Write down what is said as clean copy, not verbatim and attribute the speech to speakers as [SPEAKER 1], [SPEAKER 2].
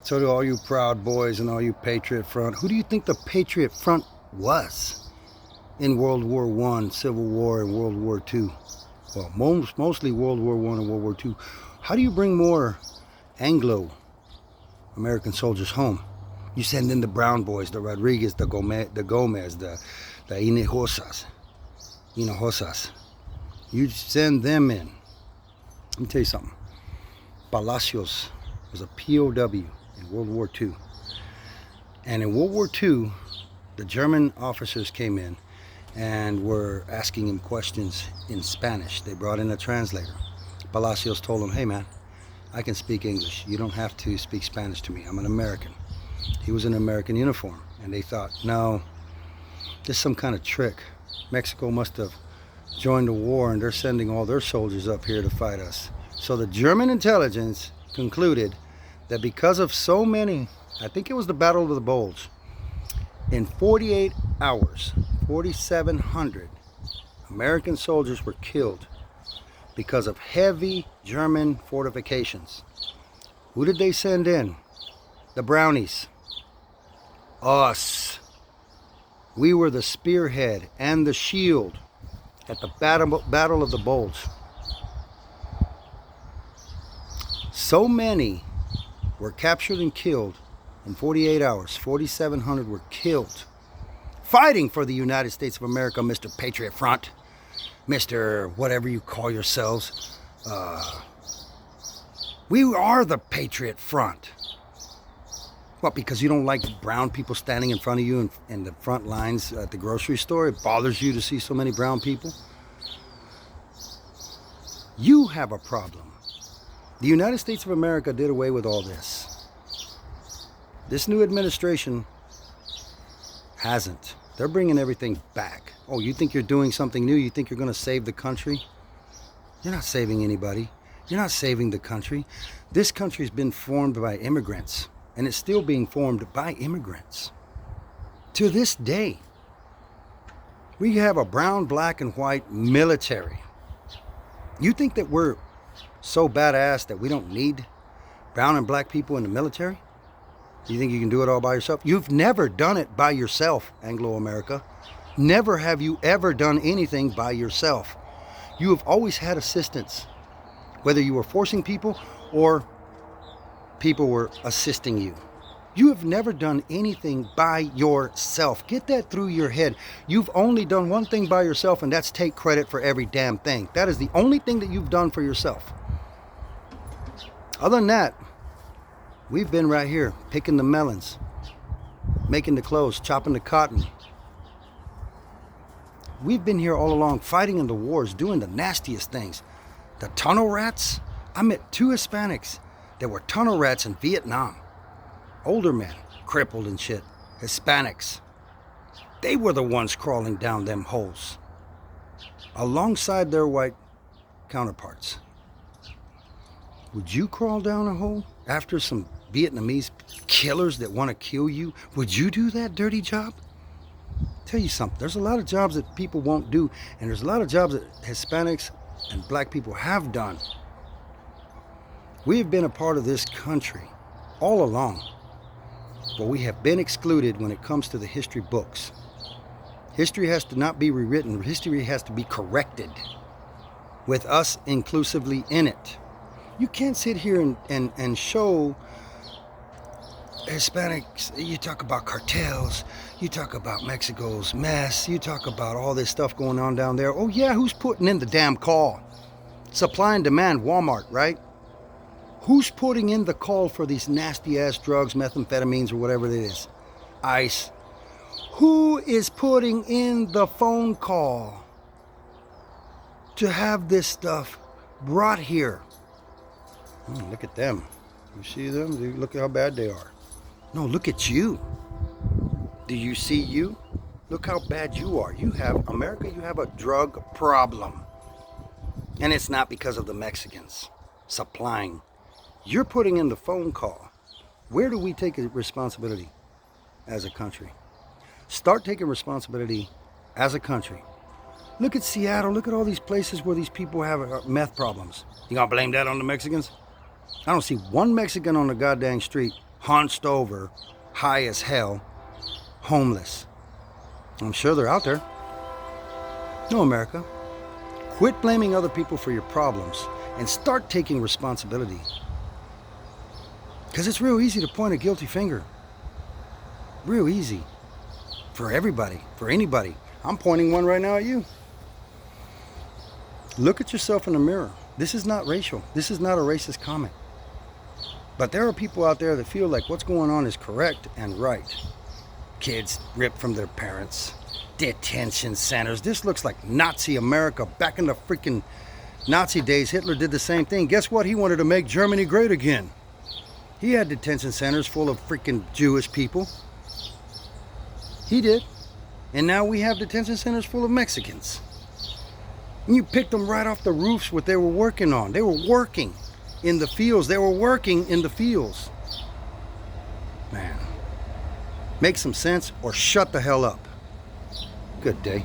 [SPEAKER 1] So to all you proud boys and all you Patriot Front, who do you think the Patriot Front was in World War I, Civil War, and World War II? Well, mostly World War I and World War II. How do you bring more Anglo-American soldiers home? You send in the Brown boys, the Rodriguez, the Gomez, the Hinojosas. You send them in. Let me tell you something. Palacios was a POW in World War II. And in World War II, the German officers came in and were asking him questions in Spanish. They brought in a translator. Palacios told him, hey man, I can speak English. You don't have to speak Spanish to me. I'm an American. He was in an American uniform. And they thought, no, this is some kind of trick. Mexico must have joined the war and they're sending all their soldiers up here to fight us. So the German intelligence concluded that because of so many, I think it was the Battle of the Bulge, in 48 hours, 4,700 American soldiers were killed because of heavy German fortifications. Who did they send in? The Brownies. Us. We were the spearhead and the shield at the Battle of the Bulge. So many were captured and killed in 48 hours. 4,700 were killed fighting for the United States of America, Mr. Patriot Front, Mr. whatever you call yourselves. We are the Patriot Front. What, because you don't like brown people standing in front of you in the front lines at the grocery store? It bothers you to see so many brown people? You have a problem. The United States of America did away with all this. This new administration hasn't. They're bringing everything back. Oh, you think you're doing something new? You think you're going to save the country? You're not saving anybody. You're not saving the country. This country's been formed by immigrants, and it's still being formed by immigrants. To this day, we have a brown, black, and white military. You think that we're so badass that we don't need brown and black people in the military? You think you can do it all by yourself? You've never done it by yourself, Anglo-America. Never have you ever done anything by yourself. You have always had assistance, whether you were forcing people or people were assisting you. You have never done anything by yourself. Get that through your head. You've only done one thing by yourself, and that's take credit for every damn thing. That is the only thing that you've done for yourself. Other than that, we've been right here picking the melons, making the clothes, chopping the cotton. We've been here all along fighting in the wars, doing the nastiest things. The tunnel rats. I met 2 Hispanics that were tunnel rats in Vietnam. Older men, crippled and shit. Hispanics. They were the ones crawling down them holes alongside their white counterparts. Would you crawl down a hole after some Vietnamese killers that want to kill you? Would you do that dirty job? Tell you something, there's a lot of jobs that people won't do, and there's a lot of jobs that Hispanics and black people have done. We have been a part of this country all along, but we have been excluded when it comes to the history books. History has to not be rewritten. History has to be corrected with us inclusively in it. You can't sit here and show Hispanics, you talk about cartels, you talk about Mexico's mess, you talk about all this stuff going on down there. Oh yeah, who's putting in the damn call? Supply and demand, Walmart, right? Who's putting in the call for these nasty ass drugs, methamphetamines or whatever it is? ICE. Who is putting in the phone call to have this stuff brought here? Look at them. You see them? Look at how bad they are. No, look at you. Do you see you? Look how bad you are. You have, America, you have a drug problem. And it's not because of the Mexicans supplying. You're putting in the phone call. Where do we take responsibility as a country? Start taking responsibility as a country. Look at Seattle. Look at all these places where these people have meth problems. You gonna blame that on the Mexicans? I don't see one Mexican on the goddamn street hunched over, high as hell, homeless. I'm sure they're out there. No, America. Quit blaming other people for your problems and start taking responsibility. Because it's real easy to point a guilty finger. Real easy. For everybody, for anybody. I'm pointing one right now at you. Look at yourself in the mirror. This is not racial. This is not a racist comment. But there are people out there that feel like what's going on is correct and right. Kids ripped from their parents. Detention centers. This looks like Nazi America back in the freaking Nazi days. Hitler did the same thing. Guess what? He wanted to make Germany great again. He had detention centers full of freaking Jewish people. He did. And now we have detention centers full of Mexicans. And you picked them right off the roofs what they were working on. They were working in the fields. They were working in the fields. Man. Make some sense or shut the hell up. Good day.